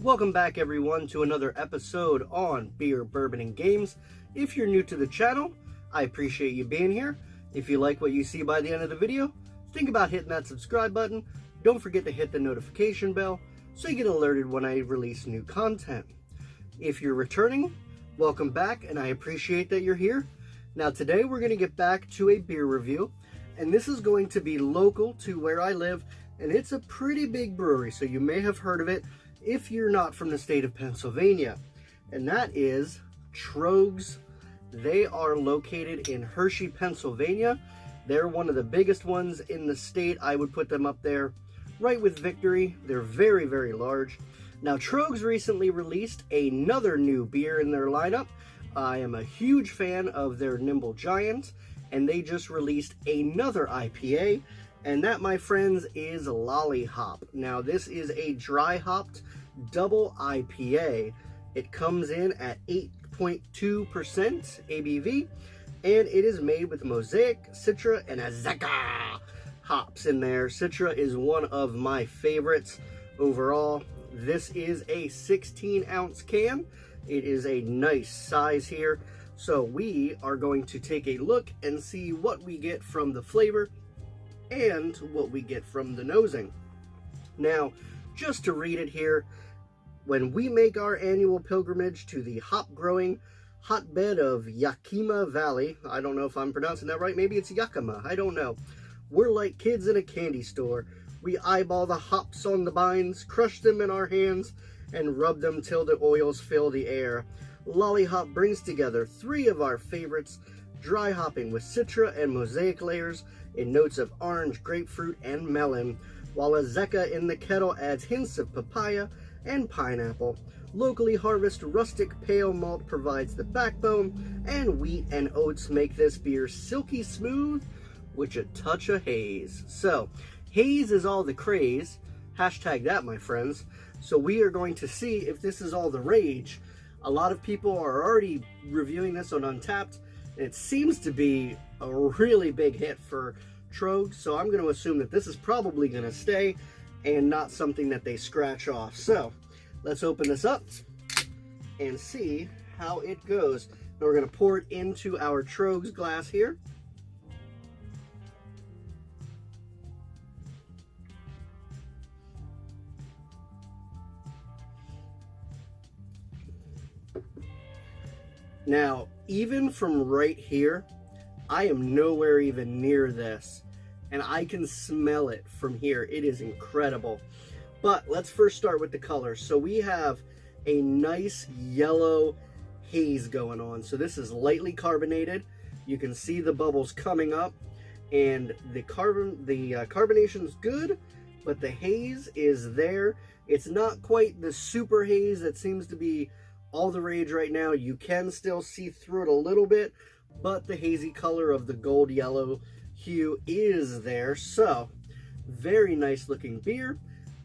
Welcome back everyone to another episode on Beer, Bourbon, and Games. If you're new to the channel, I appreciate you being here. If you like what you see by the end of the video, think about hitting that subscribe button. Don't forget to hit the notification bell so you get alerted when I release new content. If you're returning, welcome back and I appreciate that you're here. Now today we're going to get back to a beer review, and this is going to be local to where I live, and it's a pretty big brewery, so you may have heard of it if you're not from the state of Pennsylvania, and that is Troegs. They are located in Hershey, Pennsylvania. They're one of the biggest ones in the state. I would put them up there right with Victory. They're very, very large. Now, Troegs recently released another new beer in their lineup. I am a huge fan of their Nimble Giant, and they just released another IPA, and that, my friends, is Lally Hop. Now, this is a dry hopped double IPA. It comes in at 8.2% ABV, and it is made with Mosaic, Citra, and Azacca hops in there. Citra is one of my favorites overall. This is a 16-ounce can. It is a nice size here. So we are going to take a look and see what we get from the flavor and what we get from the nosing. Now, just to read it here, when we make our annual pilgrimage to the hop-growing hotbed of Yakima Valley, I don't know if I'm pronouncing that right, maybe it's Yakima, I don't know. We're like kids in a candy store. We eyeball the hops on the vines, crush them in our hands, and rub them till the oils fill the air. Lally Hop brings together three of our favorites, dry hopping with Citra and Mosaic layers in notes of orange, grapefruit, and melon, while Azacca in the kettle adds hints of papaya and pineapple. Locally harvested rustic pale malt provides the backbone, and wheat and oats make this beer silky smooth with a touch of haze. So, haze is all the craze. Hashtag that, my friends. So we are going to see if this is all the rage. A lot of people are already reviewing this on Untappd, and it seems to be a really big hit for Troegs, so I'm going to assume that this is probably going to stay and not something that they scratch off. So let's open this up and see how it goes. Now we're going to pour it into our Troegs glass here. Now, even from right here, I am nowhere even near this, and I can smell it from here. It is incredible. But let's first start with the color. So we have a nice yellow haze going on. So this is lightly carbonated. You can see the bubbles coming up, and the carbonation's good, but the haze is there. It's not quite the super haze that seems to be all the rage right now. You can still see through it a little bit, but the hazy color of the gold yellow hue is there. So very nice looking beer.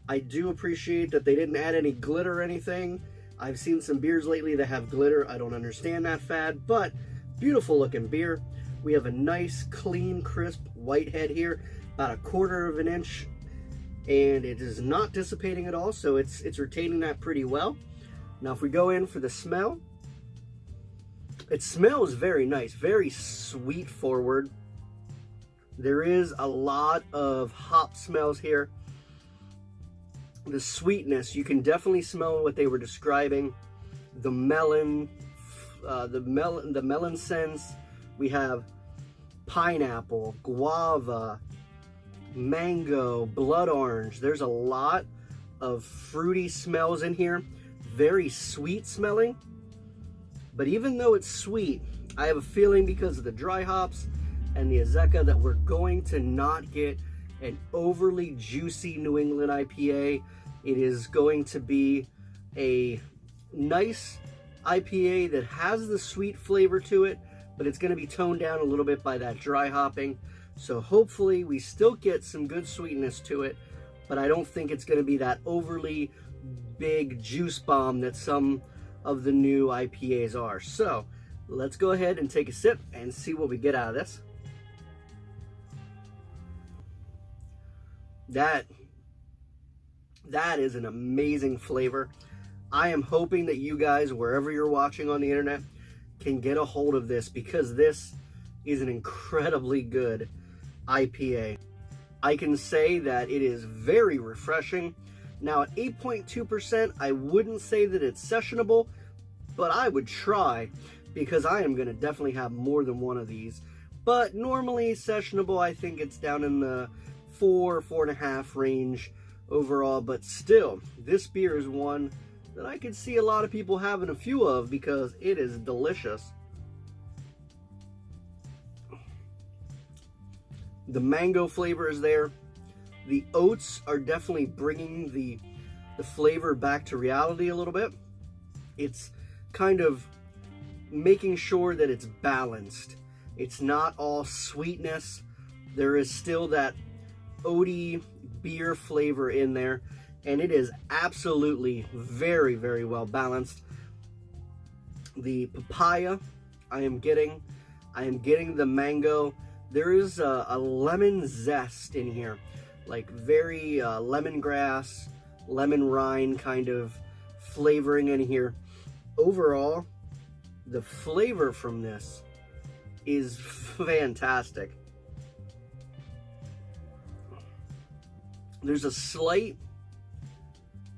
I do appreciate that they didn't add any glitter or anything. I've seen some beers lately that have glitter. I don't understand that fad, but beautiful looking beer. We have a nice clean crisp white head here, about 1/4 of an inch, and it is not dissipating at all, so it's retaining that pretty well. Now if we go in for the smell, it smells very nice, very sweet forward. There is a lot of hop smells here. The sweetness, you can definitely smell what they were describing. The melon, the melon scents. We have pineapple, guava, mango, blood orange. There's a lot of fruity smells in here. Very sweet smelling, but even though it's sweet, I have a feeling because of the dry hops and the Azacca that we're going to not get an overly juicy New England IPA. It is going to be a nice IPA that has the sweet flavor to it, but it's going to be toned down a little bit by that dry hopping. So hopefully we still get some good sweetness to it, but I don't think it's going to be that overly big juice bomb that some of the new IPAs are. So let's go ahead and take a sip and see what we get out of this. That is an amazing flavor. I am hoping that you guys, wherever you're watching on the internet, can get a hold of this, because this is an incredibly good IPA. I can say that it is very refreshing. Now at 8.2%, I wouldn't say that it's sessionable, but I would try, because I am going to definitely have more than one of these. But normally sessionable, I think it's down in the 4.5 range overall. But still, this beer is one that I could see a lot of people having a few of, because it is delicious. The mango flavor is there. The oats are definitely bringing the flavor back to reality a little bit. It's kind of making sure that it's balanced. It's not all sweetness. There is still that oaty beer flavor in there, and it is absolutely very, very well balanced. The papaya I am getting the mango. There is a lemon zest in here, like very lemongrass, lemon rind kind of flavoring in here. Overall, the flavor from this is fantastic. There's a slight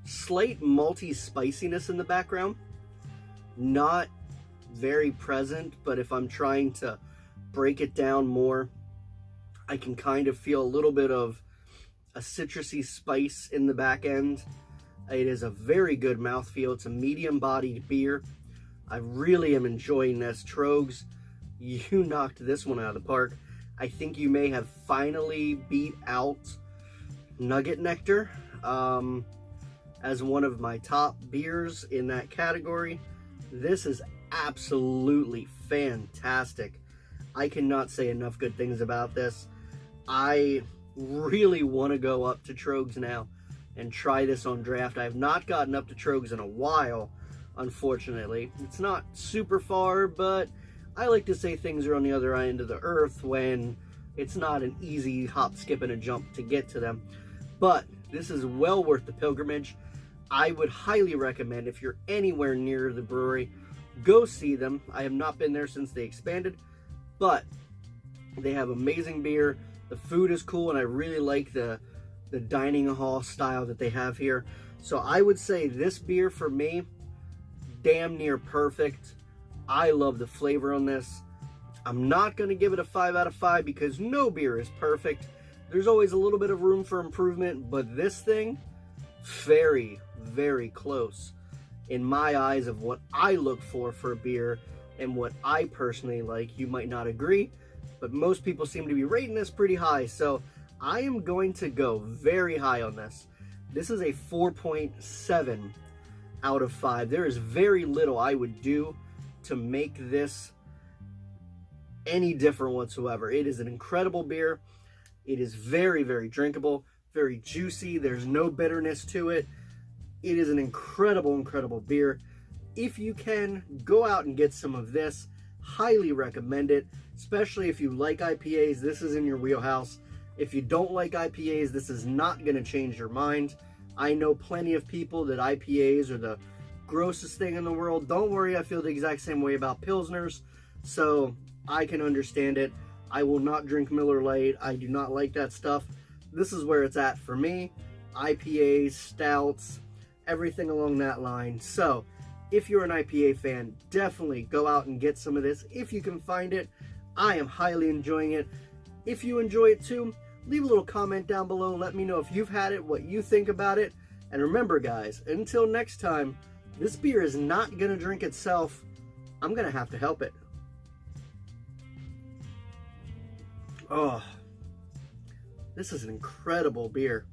malty spiciness in the background. Not very present, but if I'm trying to break it down more, I can kind of feel a little bit of a citrusy spice in the back end. It is a very good mouthfeel. It's a medium-bodied beer. I really am enjoying this. Troegs, you knocked this one out of the park. I think you may have finally beat out Nugget Nectar as one of my top beers in that category. This is absolutely fantastic. I cannot say enough good things about this. I really want to go up to Troegs now and try this on draft. I have not gotten up to Troegs in a while, unfortunately. It's not super far, but I like to say things are on the other end of the earth when it's not an easy hop, skip, and a jump to get to them. But this is well worth the pilgrimage. I would highly recommend, if you're anywhere near the brewery, go see them. I have not been there since they expanded, but they have amazing beer. The food is cool, and I really like the dining hall style that they have here. So I would say this beer for me, damn near perfect. I love the flavor on this. I'm not going to give it a 5 out of 5 because no beer is perfect. There's always a little bit of room for improvement, but this thing, very, very close in my eyes of what I look for a beer and what I personally like. You might not agree, but most people seem to be rating this pretty high, so I am going to go very high on this. This is a 4.7 out of 5. There is very little I would do to make this any different whatsoever. It is an incredible beer. It is very, very drinkable, very juicy. There's no bitterness to it. It is an incredible, incredible beer. If you can, go out and get some of this. Highly recommend it, especially if you like IPAs. This is in your wheelhouse. If you don't like IPAs, this is not going to change your mind. I know plenty of people that IPAs are the grossest thing in the world. Don't worry, I feel the exact same way about Pilsners, so I can understand it. I will not drink Miller Lite. I do not like that stuff. This is where it's at for me. IPAs, stouts, everything along that line. So if you're an IPA fan, definitely go out and get some of this if you can find it. I am highly enjoying it. If you enjoy it too, leave a little comment down below. Let me know if you've had it, what you think about it. And remember, guys, until next time, this beer is not going to drink itself. I'm going to have to help it. Oh, this is an incredible beer.